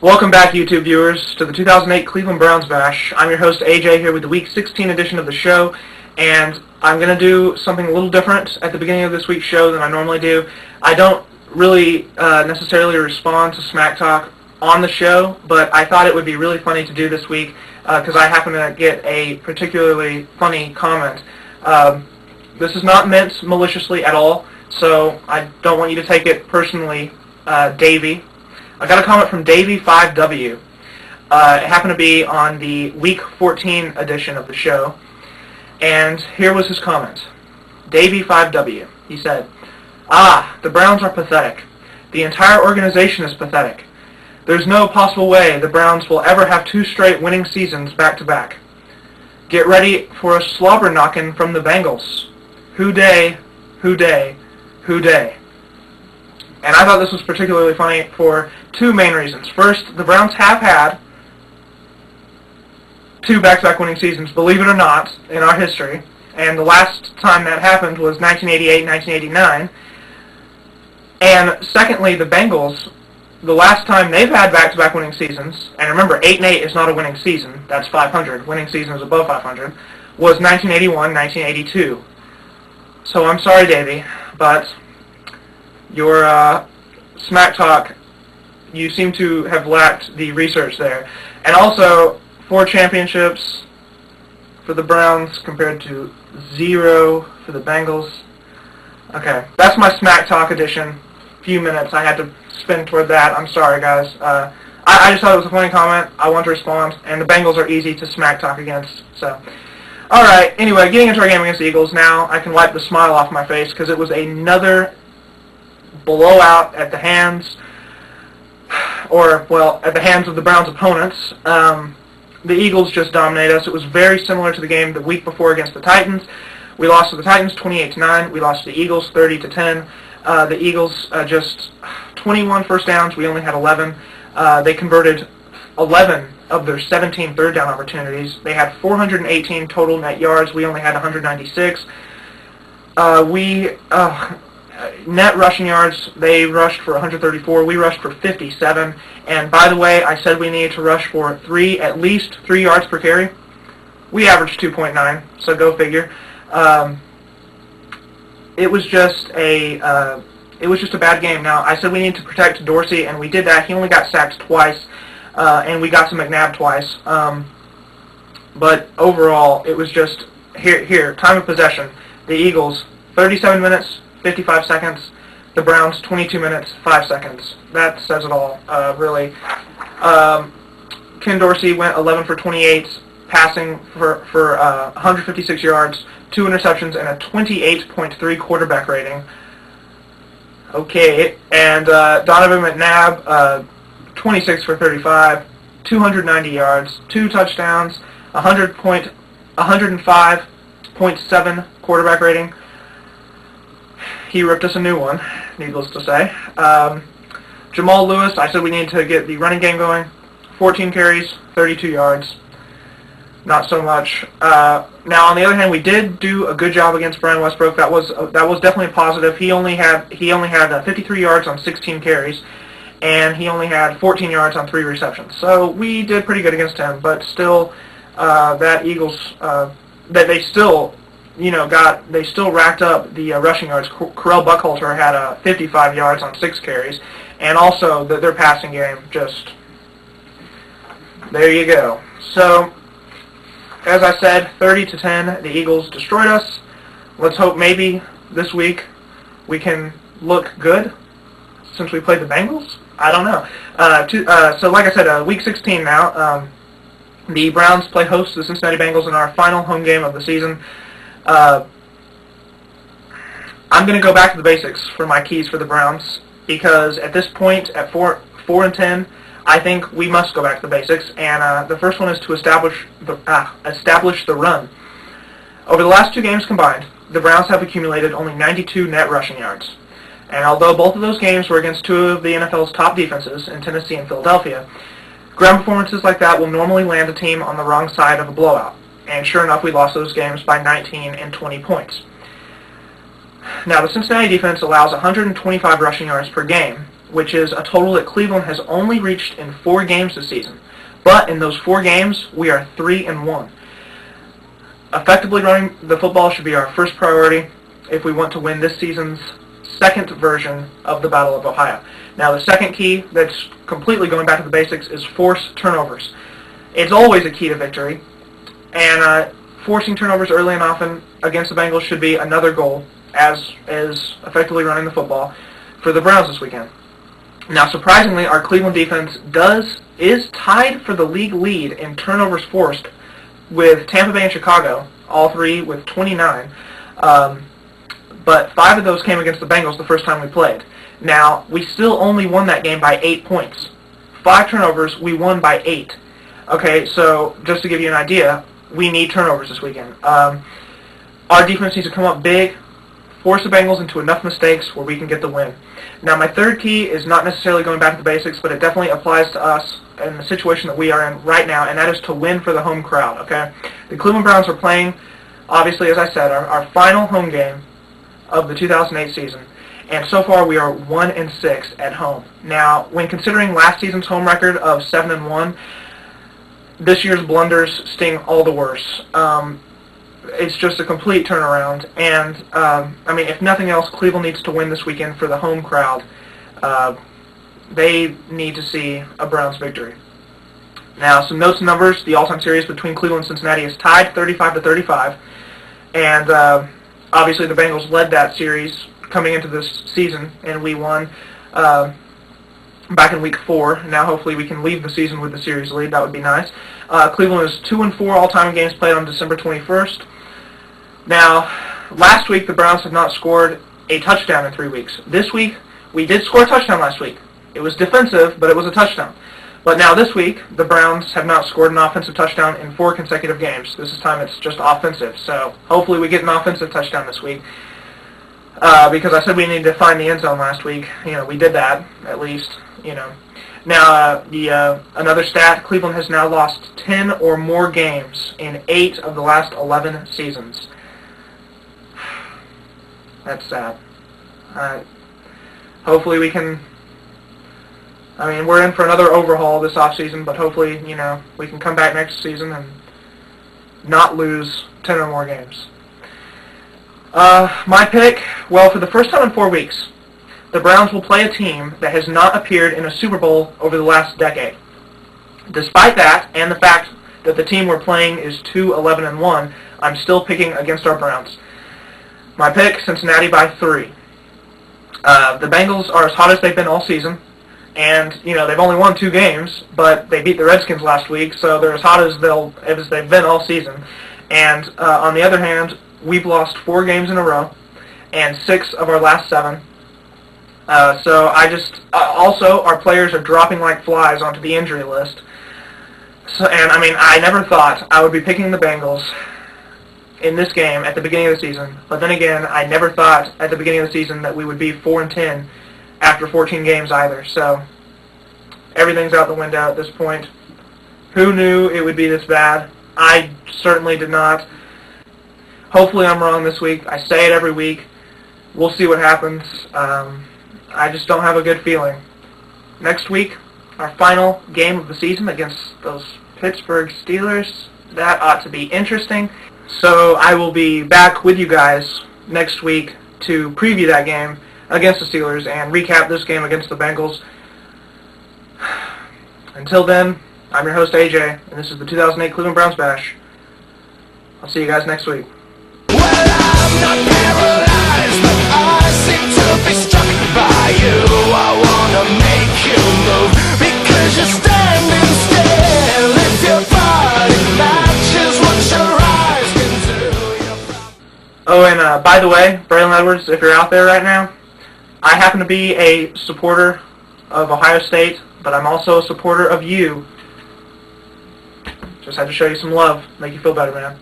Welcome back, YouTube viewers, to the 2008 Cleveland Browns Bash. I'm your host, AJ, here with the Week 16 edition of the show, and I'm going to do something a little different at the beginning of this week's show than I normally do. I don't really necessarily respond to smack talk on the show, but I thought it would be really funny to do this week because I happen to get a particularly funny comment. This is not meant maliciously at all, so I don't want you to take it personally, Davey. I got a comment from Davey5W. It happened to be on the Week 14 edition of the show, and here was his comment. Davey5W. He said, the Browns are pathetic. The entire organization is pathetic. There's no possible way the Browns will ever have 2 straight winning seasons back-to-back. Get ready for a slobber knockin' from the Bengals. Who day, who day, who day. And I thought this was particularly funny for 2 main reasons. First, the Browns have had 2 back-to-back winning seasons, believe it or not, in our history. And the last time that happened was 1988-1989. And secondly, the Bengals, the last time they've had back-to-back winning seasons, and remember, 8-8 is not a winning season, that's 500, winning season is above 500, was 1981-1982. So I'm sorry, Davey, but your smack talk, you seem to have lacked the research there. And also, 4 championships for the Browns compared to 0 for the Bengals. Okay, that's my smack talk edition. Few minutes I had to spend toward that. I'm sorry, guys. I just thought it was a funny comment. I want to respond, and the Bengals are easy to smack talk against. So, all right. Anyway, getting into our game against the Eagles now, I can wipe the smile off my face because it was another blowout at the hands, at the hands of the Browns' opponents. The Eagles just dominated us. It was very similar to the game the week before against the Titans. We lost to the Titans 28-9. We lost to the Eagles 30-10. The Eagles just 21 first downs. We only had 11. They converted 11 of their 17 third down opportunities. They had 418 total net yards. We only had 196. Net rushing yards, they rushed for 134. We rushed for 57. And by the way, I said we needed to rush for at least 3 yards per carry. We averaged 2.9, so go figure. It was just a bad game. Now, I said we needed to protect Dorsey, and we did that. He only got sacked twice, and we got to McNabb twice. But overall, it was just here. Time of possession. The Eagles 37 minutes. 55 seconds. The Browns, 22 minutes, 5 seconds. That says it all, really. Ken Dorsey went 11 for 28, passing for 156 yards, 2 interceptions, and a 28.3 quarterback rating. Okay, and Donovan McNabb, 26 for 35, 290 yards, 2 touchdowns, 105.7 quarterback rating. He ripped us a new one, needless to say. Jamal Lewis, I said we needed to get the running game going. 14 carries, 32 yards. Not so much. Now, on the other hand, we did do a good job against Brian Westbrook. That was definitely a positive. He only had 53 yards on 16 carries, and he only had 14 yards on 3 receptions. So we did pretty good against him. But still, that Eagles they still racked up the rushing yards. Correll Buckhalter had 55 yards on 6 carries, and also their passing game, just there you go. So, as I said, 30-10, the Eagles destroyed us. Let's hope maybe this week we can look good since we played the Bengals. I don't know. So, like I said, Week 16 now. The Browns play host to the Cincinnati Bengals in our final home game of the season. I'm going to go back to the basics for my keys for the Browns because at this point, at 4-10, I think we must go back to the basics. And the first one is to establish the run. Over the last 2 games combined, the Browns have accumulated only 92 net rushing yards. And although both of those games were against 2 of the NFL's top defenses in Tennessee and Philadelphia, ground performances like that will normally land a team on the wrong side of a blowout. And sure enough, we lost those games by 19 and 20 points. Now, the Cincinnati defense allows 125 rushing yards per game, which is a total that Cleveland has only reached in 4 games this season. But in those 4 games, we are 3-1. Effectively running the football should be our first priority if we want to win this season's second version of the Battle of Ohio. Now, the second key that's completely going back to the basics is force turnovers. It's always a key to victory, and forcing turnovers early and often against the Bengals should be another goal, as is effectively running the football for the Browns this weekend. Now, surprisingly, our Cleveland defense is tied for the league lead in turnovers forced with Tampa Bay and Chicago, all 3 with 29. But 5 of those came against the Bengals the first time we played. Now, we still only won that game by 8 points. 5 turnovers, we won by 8. Okay, so just to give you an idea, we need turnovers this weekend. Our defense needs to come up big, force the Bengals into enough mistakes where we can get the win. Now, my third key is not necessarily going back to the basics, but it definitely applies to us in the situation that we are in right now, and that is to win for the home crowd, okay? The Cleveland Browns are playing, obviously, as I said, our final home game of the 2008 season, and so far we are 1-6 at home. Now, when considering last season's home record of 7-1, this year's blunders sting all the worse. It's just a complete turnaround, and I mean, if nothing else, Cleveland needs to win this weekend for the home crowd. They need to see a Browns victory. Now, some notes and numbers: the all-time series between Cleveland and Cincinnati is tied 35-35, and obviously the Bengals led that series coming into this season, and we won back in Week 4. Now, hopefully, we can leave the season with the series lead. That would be nice. Cleveland is 2-4 all-time in games played on December 21st. Now, last week, the Browns have not scored a touchdown in 3 weeks. This week, we did score a touchdown last week. It was defensive, but it was a touchdown. But now this week, the Browns have not scored an offensive touchdown in 4 consecutive games. This time it's just offensive. So hopefully we get an offensive touchdown this week. Because I said we needed to find the end zone last week. You know, we did that, at least, you know. Now, another stat, Cleveland has now lost 10 or more games in 8 of the last 11 seasons. That's sad. Hopefully we can... I mean, we're in for another overhaul this offseason, but hopefully, you know, we can come back next season and not lose 10 or more games. My pick, well, for the first time in 4 weeks, the Browns will play a team that has not appeared in a Super Bowl over the last decade. Despite that, and the fact that the team we're playing is 2-11-1, I'm still picking against our Browns. My pick, Cincinnati by 3. The Bengals are as hot as they've been all season. And, you know, they've only won 2 games, but they beat the Redskins last week, so they're as hot as they've been all season. And on the other hand, we've lost 4 games in a row, and 6 of our last 7. So I just... also, our players are dropping like flies onto the injury list. So, and, I mean, I never thought I would be picking the Bengals in this game at the beginning of the season. But then again, I never thought at the beginning of the season that we would be 4-10 after 14 games either. So everything's out the window at this point. Who knew it would be this bad? I certainly did not. Hopefully I'm wrong this week. I say it every week. We'll see what happens. I just don't have a good feeling. Next week, our final game of the season against those Pittsburgh Steelers. That ought to be interesting. So I will be back with you guys next week to preview that game against the Steelers and recap this game against the Bengals. Until then, I'm your host AJ, and this is the 2008 Cleveland Browns Bash. I'll see you guys next week. Well, I'm not paralyzed, but I seem to be struck by you. I wanna make you move because you're standing still. If your body matches what your eyes can do. Oh, and by the way, Braylon Edwards, if you're out there right now, I happen to be a supporter of Ohio State, but I'm also a supporter of you. Just had to show you some love, make you feel better, man.